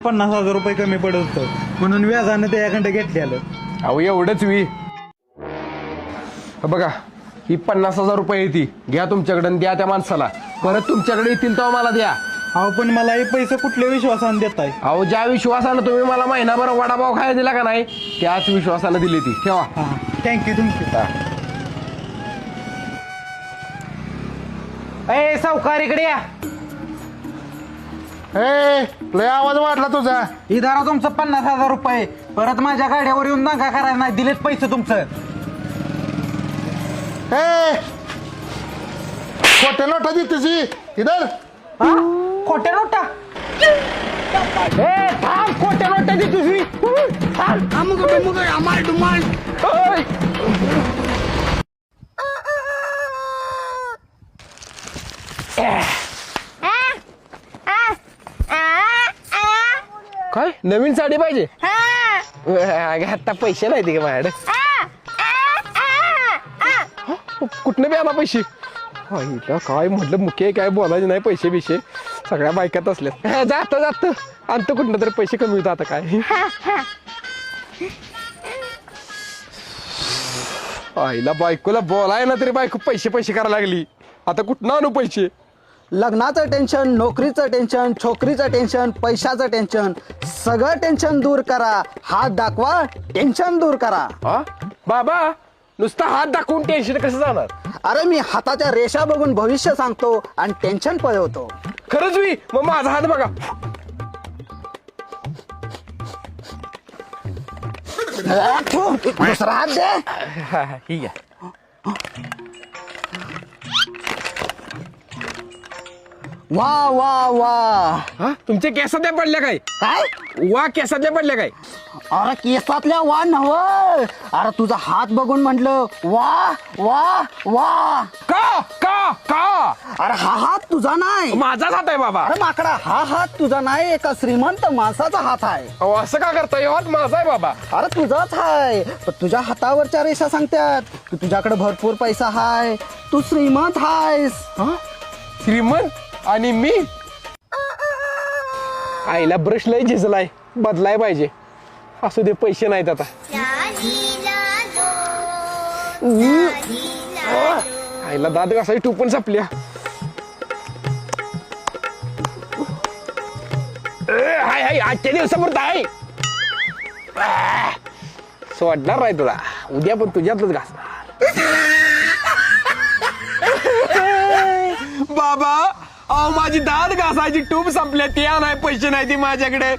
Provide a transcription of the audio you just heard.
50,000 रुपये कमी पडत होतं म्हणून व्याजानं त्याच्याकडे घेतलेलं. अहो एवढंच बघा ही 50,000 रुपये येते घ्या तुमच्याकडे द्या त्या माणसाला. परत तुमच्याकडे येतील तेव्हा मला द्या. अहो पण मला हे पैसे कुठल्या विश्वासाने देताय? अहो ज्या विश्वासानं तुम्ही मला महिनाभर वडापाव खायला दिला का नाही त्याच विश्वासानं दिली ती. ठेवा. हां थँक्यू ए सावकार इकडे या. लय आवाज वाटला तुझा. इधारा तुमचं 50,000 रुपये. परत माझ्या गाड्यावर येऊन दंगा करायला नाही. दिलेत पैसे तुमचं. खोटे नोटा दी तुझी इधर. खोट्या नोटा. ए थांब. खोट्या नोटा दे तुझी. काय नवीन साडी पाहिजे? आता पैसे नाही ते का माझ्याकडे? कुठनं बी आला पैसे? काय म्हटलं मुख्य काय बोलायचं नाही. पैसे बिशे सगळ्या बायकात असल्या. जात आणतो कुठनं तरी पैसे कमी होतं आता काय. आईला बायकोला बोलाय ना तरी बायको पैसे करायला लागली. आता कुठनं आणू पैसे? लग्नाचं टेन्शन, नोकरीचं टेन्शन, छोकरीचं टेन्शन, पैशाचं टेन्शन, सगळं टेन्शन दूर करा. हात दाखवा, टेन्शन दूर करा. बाबा नुसता हात दाखवून टेन्शन कसं जाणार? अरे मी हाताच्या रेषा बघून भविष्य सांगतो आणि टेन्शन पळवतो. खरंच मी मग माझा हात बघा. दुसरा हात दे. ठीक आहे. वा वा वा. तुमच्या केसातल्या पडल्या काय? काय? वा केसातल्या पडल्या काय? अरे केसातल्या वा नव. अरे तुझा हात बघून म्हटलं वा वा वा. का का का? अरे हा हात तुझा नाही. माझाच हात आहे बाबा. अरे माकडा हा हात तुझा नाही. एका श्रीमंत माणसाचा हात आहे. अहो असं का करताय? हात माझा आहे बाबा. अरे तुझाच आहे. पण तुझ्या हातावरच्या रेषा सांगतात की तुझ्याकडे भरपूर पैसा हाय. तू श्रीमंत हायस. श्रीमंत आणि मी? आईला ब्रश लय झिजलाय, बदलाय पाहिजे. असू दे पैसे नाहीत आता. आईला दात कसा टोपण सापल्या. हाय हाय आजच्या दिवसापुरता आहे. सोडणार नाही तुला. उद्या पण तुझ्यातच घासणार. बाबा अहो माझी दात घासायची टूब संपल्या. ते नाही पैसे नाही ती माझ्याकडे.